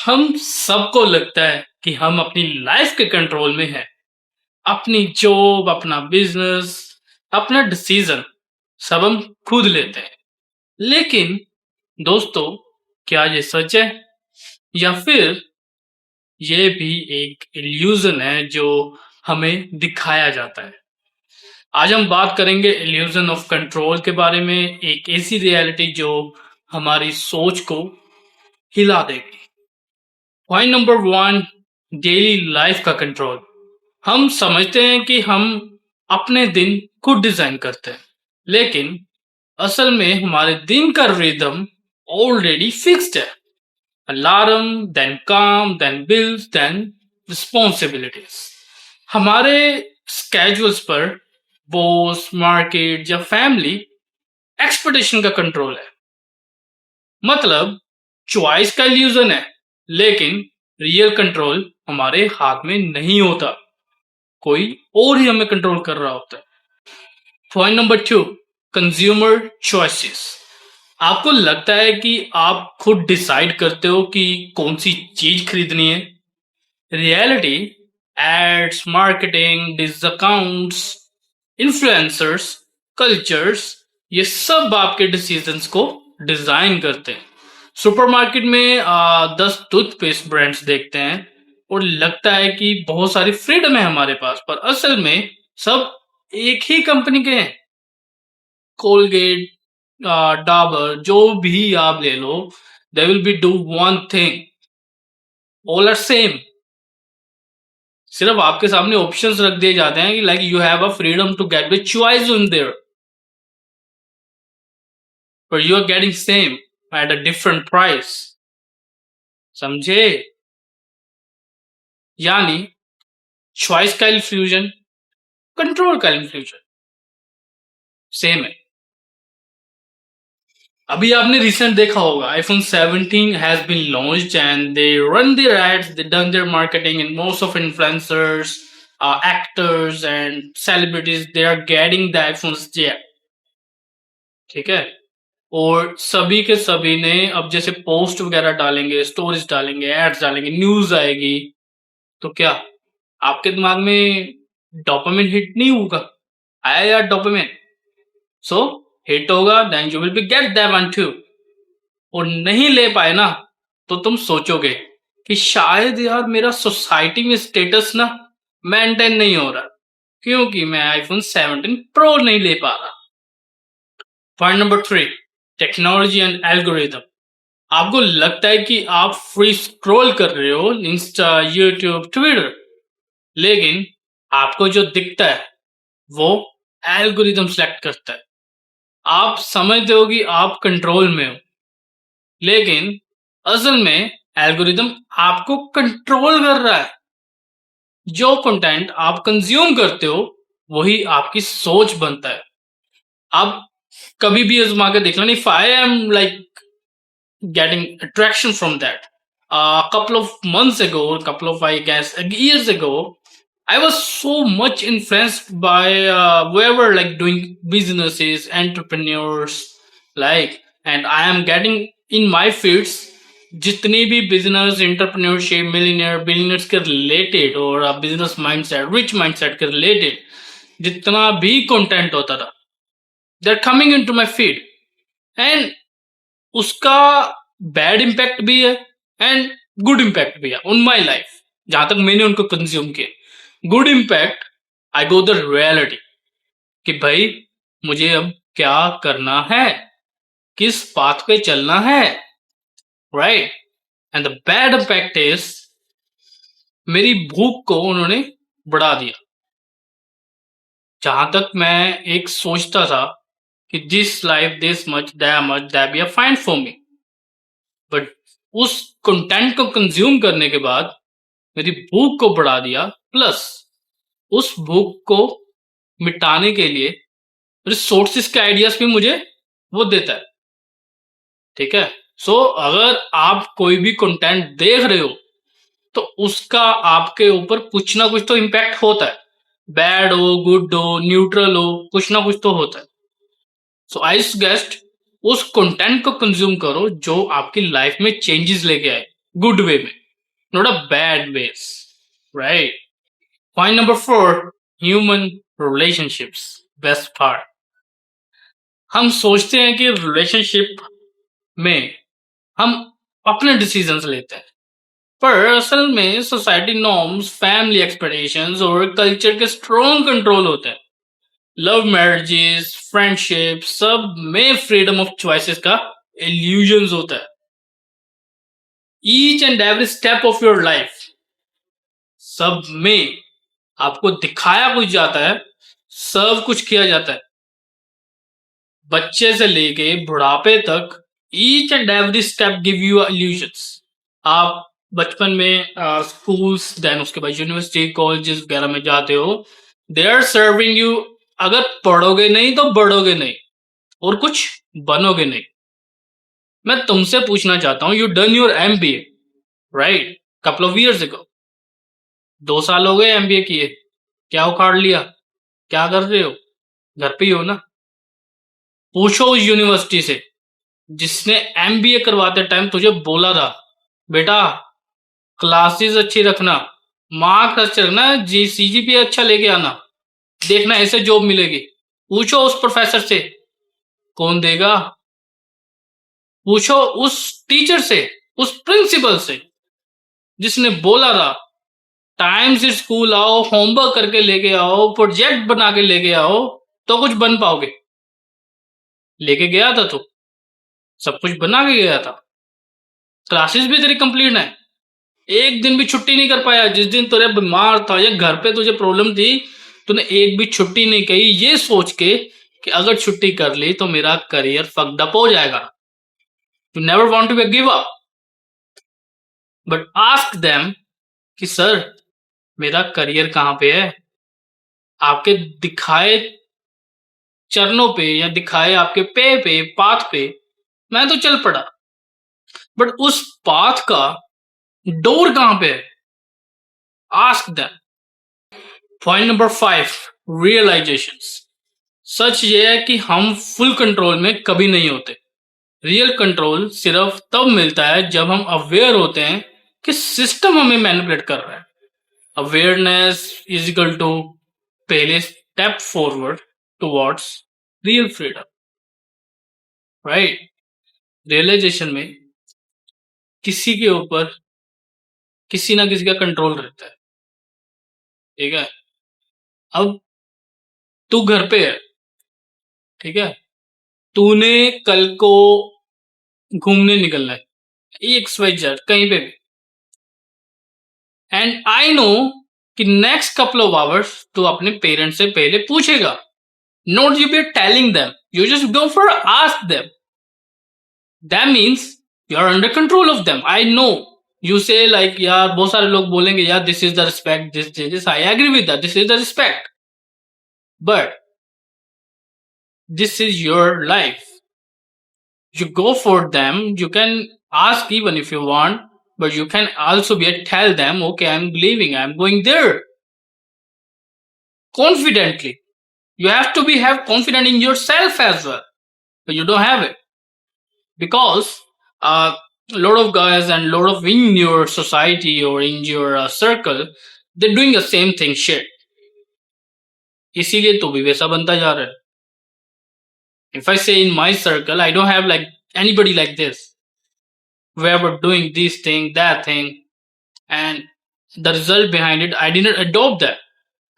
हम सबको लगता है कि हम अपनी लाइफ के कंट्रोल में हैं। अपनी जॉब, अपना बिजनेस, अपना डिसीजन सब हम खुद लेते हैं। लेकिन दोस्तों, क्या ये सच है या फिर ये भी एक इल्यूजन है जो हमें दिखाया जाता है? आज हम बात करेंगे इल्यूजन ऑफ कंट्रोल के बारे में, एक ऐसी रियलिटी जो हमारी सोच को हिला देगी। Point number one, daily life का कंट्रोल। हम समझते हैं कि हम अपने दिन खुद डिजाइन करते हैं, लेकिन असल में हमारे दिन का रिदम ऑलरेडी फिक्स्ड है। अलार्म, देन काम, देन बिल्स, देन रिस्पॉन्सिबिलिटीज। हमारे स्केड्यूल्स पर बॉस, मार्केट या फैमिली एक्सपेक्टेशन का कंट्रोल है। मतलब चॉइस का इल्यूजन है, लेकिन रियल कंट्रोल हमारे हाथ में नहीं होता, कोई और ही हमें कंट्रोल कर रहा होता है। Point number two, consumer choices. आपको लगता है कि आप खुद डिसाइड करते हो कि कौन सी चीज खरीदनी है। Reality, ads, marketing, discounts, influencers, cultures, ये सब आपके डिसीजंस को डिजाइन करते हैं। सुपरमार्केट में 10 टूथपेस्ट ब्रांड्स देखते हैं और लगता है कि बहुत सारी फ्रीडम है हमारे पास, पर असल में सब एक ही कंपनी के हैं। कोलगेट, डाबर, जो भी आप ले लो, they will be do one thing, all are same. सिर्फ आपके सामने ऑप्शंस रख दिए जाते हैं कि like you have a freedom to get the choice in there, पर you are getting same at a different price. समझे? यानी चॉइस का इन्फ्यूजन, कंट्रोल का इन्फ्यूजन सेम है। अभी आपने रिसेंट देखा होगा, iPhone 17 has been launched and they run their ads, they done there marketing, and most of influencers, actors and celebrities, they are getting the iPhones jet. ठीक है? और सभी के सभी ने अब जैसे पोस्ट वगैरह डालेंगे, स्टोरीज डालेंगे, एड्स डालेंगे, न्यूज आएगी, तो क्या आपके दिमाग में डोपामिन हिट नहीं होगा? आया यार डोपामिन, सो हिट होगा, then you will be get that one too. और नहीं ले पाए ना, तो तुम सोचोगे कि शायद यार मेरा सोसाइटी में स्टेटस ना मेंटेन नहीं हो रहा, क्योंकि मैं आईफोन 17 प्रो नहीं ले पा रहा। Point number three, technology and algorithm. आपको लगता है कि आप फ्री स्क्रॉल कर रहे हो, इंस्टा, यूट्यूब, ट्विटर, लेकिन आपको जो दिखता है वो एल्गोरिथम सेलेक्ट करता है। आप समझते हो कि आप कंट्रोल में हो, लेकिन असल में एल्गोरिथम आपको कंट्रोल कर रहा है। जो कंटेंट आप कंज्यूम करते हो वही आपकी सोच बनता है। आप कभी भी आजमा के देख लो, if I am like getting attraction from that. A couple of months ago, a couple of, I guess, years ago, I was so much influenced by whoever like doing businesses, entrepreneurs, like, and I am getting in my feeds जितनी भी business, entrepreneurship, millionaire, billionaires के related और business mindset, rich mindset के related जितना भी content होता था, they are coming into my feed, and उसका बैड इम्पैक्ट भी है एंड गुड इम्पैक्ट भी है ऑन माई लाइफ, जहां तक मैंने उनको कंज्यूम किया। Good impact, I go the reality कि भाई मुझे अब क्या करना है, किस पाथ पे चलना है, right? And the bad impact is मेरी भूख को उन्होंने बढ़ा दिया। जहां तक मैं एक सोचता था कि this life, this much, that be fine for me, but उस कंटेंट को कंज्यूम करने के बाद मेरी भूख को बढ़ा दिया, प्लस उस भूख को मिटाने के लिए रिसोर्सेज के आइडियाज भी मुझे वो देता है। ठीक है? सो अगर आप कोई भी कंटेंट देख रहे हो तो उसका आपके ऊपर कुछ ना कुछ तो इम्पैक्ट होता है, बैड हो, गुड हो, न्यूट्रल हो, कुछ ना कुछ तो होता है। सो आई सजेस्ट उस कंटेंट को कंज्यूम करो जो आपकी लाइफ में चेंजेस लेके आए, good way में, not a bad ways, right? Point number 4, human relationships, best part. हम सोचते हैं कि रिलेशनशिप में हम अपने डिसीजंस लेते हैं, पर असल में सोसाइटी नॉर्म्स, फैमिली एक्सपेक्टेशंस और कल्चर के स्ट्रॉन्ग कंट्रोल होते हैं. लव मैरिजेस, फ्रेंडशिप, सब में फ्रीडम ऑफ चॉइसेस का इल्यूजन होता है. Each and every step of your life, सब में आपको दिखाया कुछ जाता है, सब कुछ किया जाता है. बच्चे से लेके बुढ़ापे तक each and every step give you illusions. आप बचपन में स्कूल्स, देन उसके बाद यूनिवर्सिटी, कॉलेजेस वगैरह में जाते हो, दे आर सर्विंग यू. अगर पढ़ोगे नहीं तो बढ़ोगे नहीं और कुछ बनोगे नहीं. मैं तुमसे पूछना चाहता हूं, you done your MBA right, couple of years ago. 2 साल हो गए MBA किए, क्या उखाड़ लिया, क्या कर रहे हो, घर पे ही हो ना. पूछो उस यूनिवर्सिटी से जिसने MBA करवाते टाइम तुझे बोला था, बेटा क्लासेस अच्छी रखना, मार्क्स अच्छे रखना, CGPA अच्छा लेके आना, देखना ऐसे जॉब मिलेगी. पूछो उस प्रोफेसर से, कौन देगा. पूछो उस टीचर से, उस प्रिंसिपल से जिसने बोला था टाइम से स्कूल आओ, होमवर्क करके लेके आओ, प्रोजेक्ट बना के लेके आओ, तो कुछ बन पाओगे. लेके गया था तू, सब कुछ बना के गया था, क्लासेस भी तेरी कंप्लीट है, एक दिन भी छुट्टी नहीं कर पाया. जिस दिन तुझे बीमार था या घर पे तुझे प्रॉब्लम थी, तूने एक भी छुट्टी नहीं की, ये सोच के कि अगर छुट्टी कर ली तो मेरा करियर फक्ड अप हो जाएगा. You never want to give up, but ask them कि सर मेरा करियर कहां पे है. आपके दिखाए चरणों पे या दिखाए आपके पे पाथ पे मैं तो चल पड़ा, बट उस पाथ का डोर कहां पे है. Ask them. Point number 5, realizations. सच ये है कि हम फुल कंट्रोल में कभी नहीं होते. रियल कंट्रोल सिर्फ तब मिलता है जब हम अवेयर होते हैं कि सिस्टम हमें मैनिपुलेट कर रहा है. अवेयरनेस इज इक्वल टू पहले step forward towards real freedom, right. Realisation में किसी के ऊपर किसी ना किसी का कंट्रोल रहता है, ठीक है. अब तू घर पे है, ठीक है, तूने कल को घूमने निकलना है XYZ कहीं पे भी, एंड आई नो कि नेक्स्ट कपल ऑफ आवर्स तू अपने पेरेंट्स से पहले पूछेगा. Not you be telling them, you just go for ask them. That means you are under control of them. I know you say like, यार बहुत सारे लोग बोलेंगे यार this is the respect, this I agree with that, this is the respect, but this is your life. You go for them, you can ask even if you want, but you can also tell them, okay, I'm leaving, I'm going there confidently. You have to have confidence in yourself as well, but you don't have it because a lot of guys and a lot of in your society or in your circle, they're doing the same thing shit. इसीलिए तो भी वैसा बनता जा रहा है. If I say in my circle, I don't have like anybody like this, whoever doing this thing, that thing, and the result behind it, I didn't adopt that.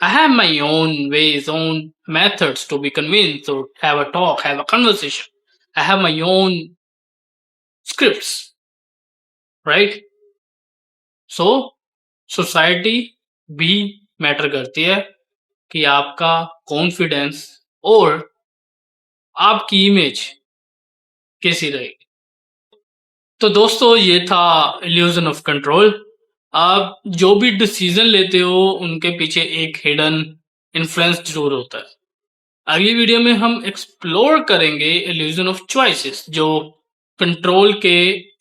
I have my own ways, own methods to be convinced or have a talk, have a conversation. I have my own scripts, right? So, society भी matter करती है कि आपका confidence और आपकी image कैसी रहेगी. तो दोस्तों ये था इल्यूजन ऑफ कंट्रोल. आप जो भी डिसीजन लेते हो उनके पीछे एक हिडन इन्फ्लुएंस जरूर होता है. अगली वीडियो में हम एक्सप्लोर करेंगे इल्यूजन ऑफ चॉइसेस, जो कंट्रोल के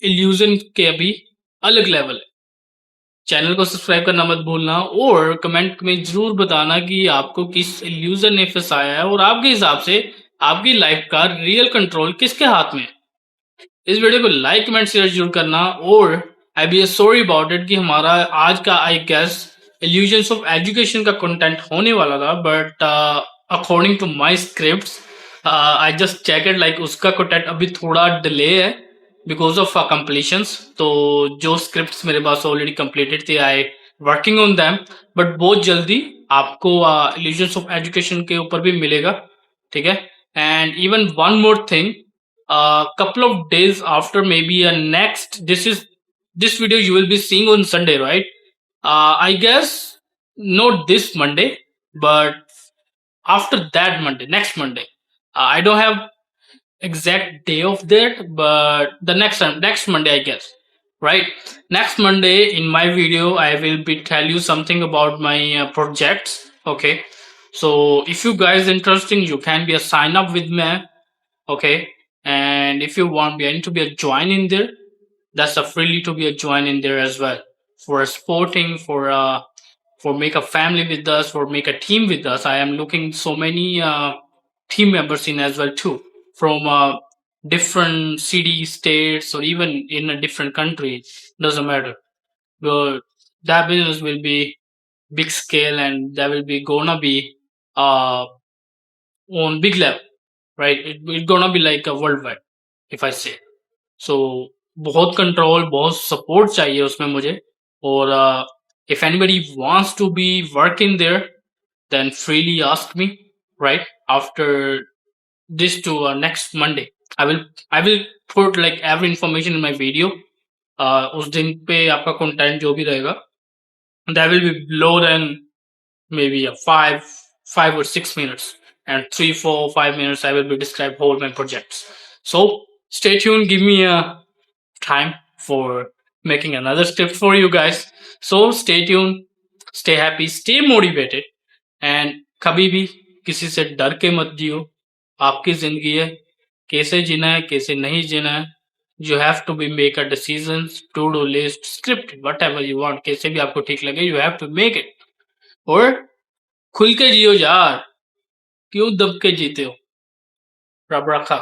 इल्यूजन के अभी अलग लेवल है. चैनल को सब्सक्राइब करना मत भूलना और कमेंट में जरूर बताना कि आपको किस इल्यूजन ने फंसाया है और आपके हिसाब से आपकी लाइफ का रियल कंट्रोल किसके हाथ में है. इस वीडियो को लाइक कमेंट शेयर जरूर करना और I be sorry about it कि हमारा आज का I guess illusions of education का कंटेंट होने वाला था, but according to my scripts I just checked like उसका कंटेंट अभी थोड़ा डिले है बिकॉज ऑफ कंप्लीशंस। तो जो स्क्रिप्ट्स मेरे पास ऑलरेडी कंप्लीटेड थे, I working on them, but बहुत जल्दी आपको इल्यूजन्स ऑफ एजुकेशन के ऊपर भी मिलेगा, ठीक है। And even one more thing, couple of days after, maybe a next, this video you will be seeing on Sunday, right? I guess not this Monday, but after that Monday, next Monday. I don't have exact day of that, but the next Monday, I guess, right? Next Monday in my video I will be tell you something about my projects, okay? So if you guys interesting, you can be a sign up with me, okay? And if you want me to be a join in there, that's a freely to be a join in there as well, for sporting, for make a family with us, for make a team with us. I am looking so many team members in as well too, from different cities, states, or even in a different country, doesn't matter. But that business will be big scale, and that will be gonna be uh on big level, right? It's gonna be like a worldwide, if I say. So बहुत control, बहुत support चाहिए उसमें मुझे। और if anybody wants to be work in there, then freely ask me, right? After this to next Monday, I will put like every information in my video. उस दिन पे आपका कंटेंट जो भी रहेगा, that will be below than maybe a 5 or 6 minutes, and 3 4 5 minutes I will be describe whole my projects. So stay tuned, give me a time for making another script for you guys. So stay tuned, stay happy, stay motivated, and कभी भी किसी से डर के मत जियो। आपकी जिंदगी है, कैसे जीना है, कैसे नहीं जीना है, you have to be make a decisions, to do list, script, whatever you want, कैसे भी आपको ठीक लगे, you have to make it। और खुल के जियो यार, क्यों दब के जीते हो? रब रखा।